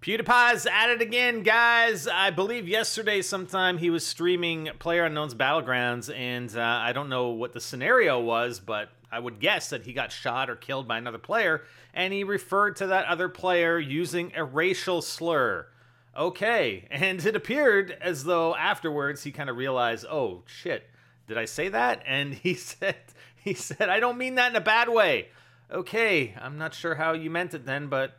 PewDiePie's at it again, guys. I believe yesterday sometime he was streaming PlayerUnknown's Battlegrounds, and I don't know what the scenario was, but I would guess that he got shot or killed by another player, and he referred to that other player using a racial slur. Okay, and it appeared as though afterwards he kind of realized, oh shit, did I say that? And he said, I don't mean that in a bad way. Okay, I'm not sure how you meant it then, but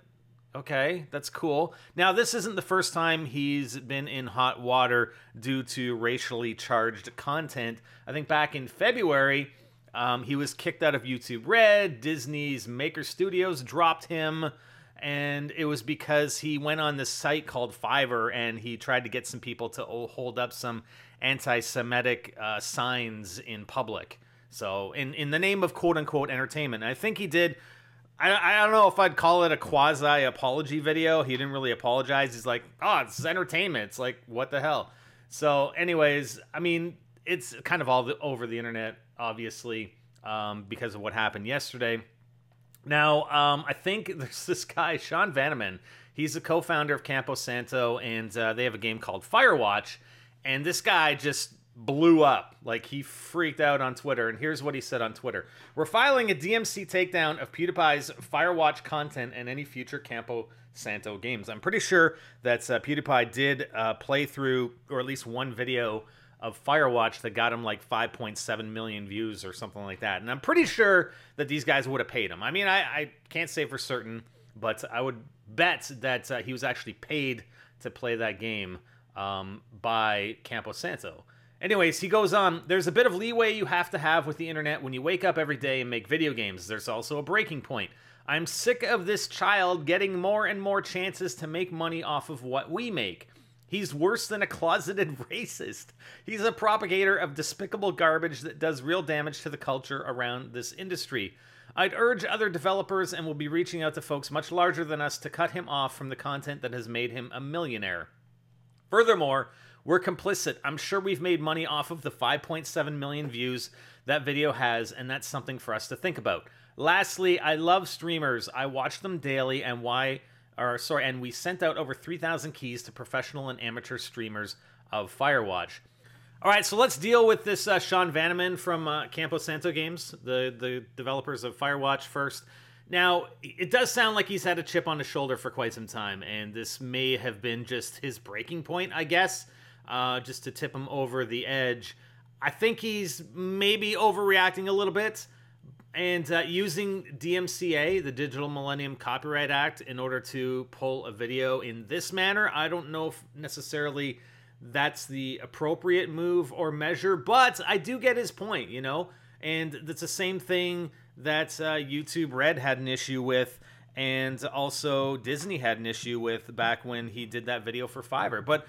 okay, that's cool. Now, this isn't the first time he's been in hot water due to racially charged content. I think back in February, he was kicked out of YouTube Red. Disney's Maker Studios dropped him, and it was because he went on this site called Fiverr, and he tried to get some people to hold up some anti-Semitic signs in public. So, in the name of quote-unquote entertainment. I think he did... I don't know if I'd call it a quasi-apology video. He didn't really apologize. He's like, oh, it's entertainment. It's like, what the hell? So anyways, I mean, it's kind of all over the internet, obviously, because of what happened yesterday. Now, I think there's this guy, Sean Vanneman. He's a co-founder of Campo Santo, and they have a game called Firewatch. And this guy just blew up. Like, he freaked out on Twitter, and here's what he said on Twitter. We're filing a DMC takedown of PewDiePie's Firewatch content and any future Campo Santo games. I'm pretty sure that PewDiePie did play through, or at least one video of Firewatch that got him like 5.7 million views or something like that. And I'm pretty sure that these guys would have paid him. I mean, I can't say for certain, but I would bet that he was actually paid to play that game by Campo Santo. Anyways, he goes on, there's a bit of leeway you have to have with the internet when you wake up every day and make video games. There's also a breaking point. I'm sick of this child getting more and more chances to make money off of what we make. He's worse than a closeted racist. He's a propagator of despicable garbage that does real damage to the culture around this industry. I'd urge other developers, and will be reaching out to folks much larger than us, to cut him off from the content that has made him a millionaire. Furthermore, we're complicit. I'm sure we've made money off of the 5.7 million views that video has, and that's something for us to think about. Lastly, I love streamers. I watch them daily, and we sent out over 3,000 keys to professional and amateur streamers of Firewatch. All right, so let's deal with this Sean Vanneman from Campo Santo Games, the developers of Firewatch first. Now, it does sound like he's had a chip on his shoulder for quite some time, and this may have been just his breaking point, I guess. Just to tip him over the edge. I think he's maybe overreacting a little bit, and using DMCA, the Digital Millennium Copyright Act, in order to pull a video in this manner. I don't know if necessarily that's the appropriate move or measure, but I do get his point, you know? And that's the same thing that YouTube Red had an issue with, and also Disney had an issue with back when he did that video for Fiverr. But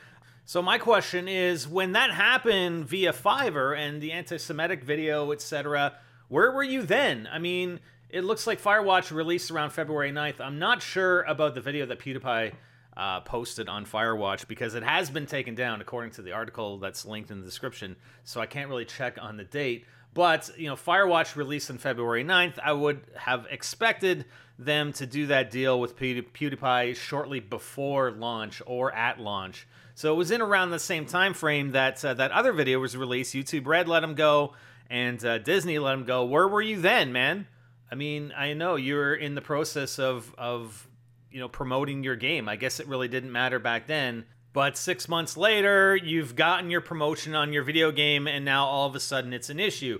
so my question is, when that happened via Fiverr and the anti-Semitic video, etc., where were you then? I mean, it looks like Firewatch released around February 9th. I'm not sure about the video that PewDiePie posted on Firewatch, because it has been taken down according to the article that's linked in the description, so I can't really check on the date. But, you know, Firewatch released on February 9th. I would have expected them to do that deal with PewDiePie shortly before launch or at launch. So it was in around the same time frame that that other video was released. YouTube Red let him go, and Disney let him go. Where were you then, man? I mean, I know you were in the process of you know, promoting your game. I guess it really didn't matter back then. But 6 months later, you've gotten your promotion on your video game, and now all of a sudden it's an issue.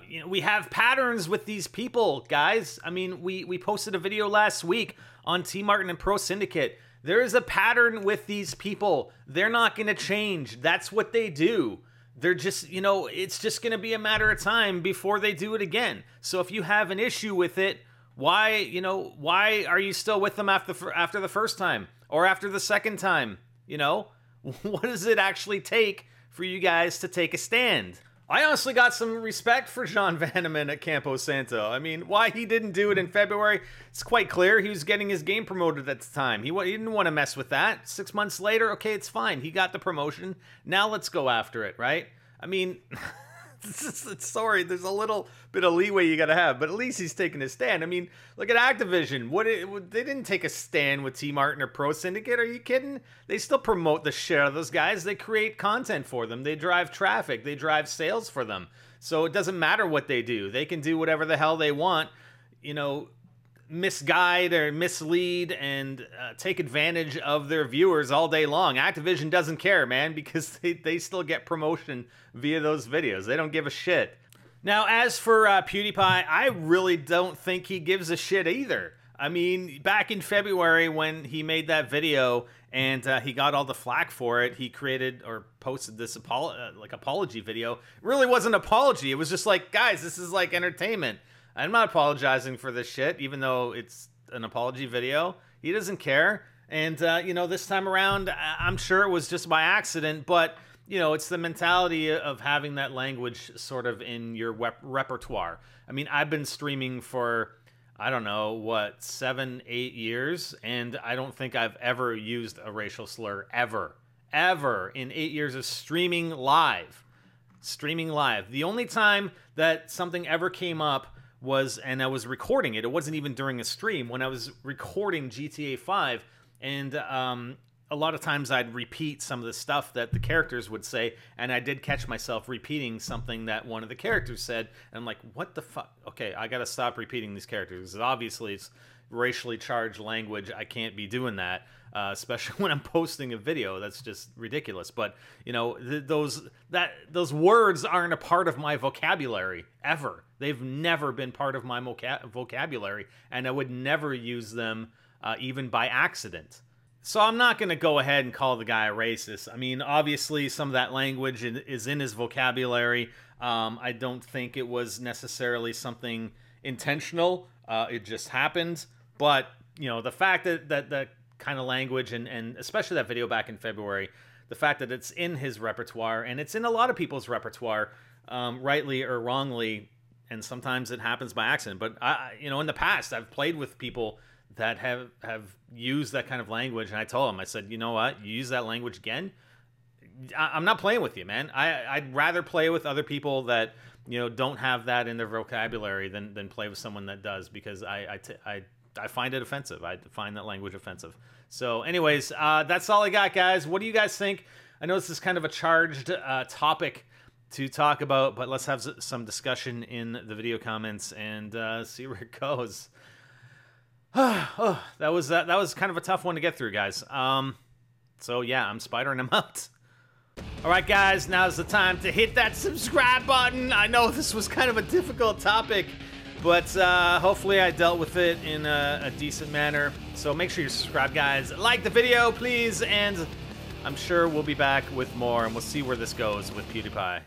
You know, we have patterns with these people, guys. I mean, we posted a video last week on T. Martin and Pro Syndicate. There is a pattern with these people. They're not going to change. That's what they do. They're just, you know, it's just going to be a matter of time before they do it again. So if you have an issue with it, why are you still with them after the first time or after the second time? You know, what does it actually take for you guys to take a stand? I honestly got some respect for Sean Vanneman at Campo Santo. I mean, why he didn't do it in February, it's quite clear. He was getting his game promoted at the time. He didn't want to mess with that. 6 months later, okay, it's fine. He got the promotion. Now let's go after it, right? I mean, Sorry, there's a little bit of leeway you gotta have, but at least he's taking a stand. I mean, look at Activision. They didn't take a stand with T Martin or Pro Syndicate. Are you kidding? They still promote the shit out of those guys. They create content for them. They drive traffic. They drive sales for them. So it doesn't matter what they do. They can do whatever the hell they want, you know, misguide or mislead and take advantage of their viewers all day long. Activision doesn't care, man, because they still get promotion via those videos. They don't give a shit. Now, as for PewDiePie, I really don't think he gives a shit either. I mean, back in February when he made that video and he got all the flack for it, he created or posted this apology video. It really wasn't an apology. It was just like, guys, this is like entertainment. I'm not apologizing for this shit, even though it's an apology video. He doesn't care. And, you know, this time around, I'm sure it was just by accident, but, you know, it's the mentality of having that language sort of in your repertoire. I mean, I've been streaming for, I don't know, what, 7, 8 years, and I don't think I've ever used a racial slur, ever in 8 years of streaming live. The only time that something ever came up was, and I was recording it. It wasn't even during a stream, when I was recording GTA 5, and a lot of times I'd repeat some of the stuff that the characters would say, and I did catch myself repeating something that one of the characters said, and I'm like, what the fuck? Okay, I gotta stop repeating these characters, because obviously it's racially charged language. I can't be doing that, especially when I'm posting a video. That's just ridiculous. But, you know, those words aren't a part of my vocabulary, ever. They've never been part of my vocabulary, and I would never use them even by accident. So I'm not going to go ahead and call the guy a racist. I mean, obviously, some of that language is in his vocabulary. I don't think it was necessarily something intentional. It just happened. But, you know, the fact that kind of language, and especially that video back in February, the fact that it's in his repertoire, and it's in a lot of people's repertoire, rightly or wrongly, and sometimes it happens by accident. But, you know, in the past, I've played with people that have used that kind of language, and I told them, I said, you know what, you use that language again, I'm not playing with you, man. I'd rather play with other people that, you know, don't have that in their vocabulary than play with someone that does, because I find it offensive. I find that language offensive. So anyways, that's all I got, guys. What do you guys think? I know this is kind of a charged topic to talk about, but let's have some discussion in the video comments and see where it goes. Oh, that was kind of a tough one to get through, guys. So yeah, I'm spidering them out. All right, guys, now's the time to hit that subscribe button. I know this was kind of a difficult topic, but hopefully I dealt with it in a decent manner. So make sure you subscribe, guys. Like the video, please, and I'm sure we'll be back with more, and we'll see where this goes with PewDiePie.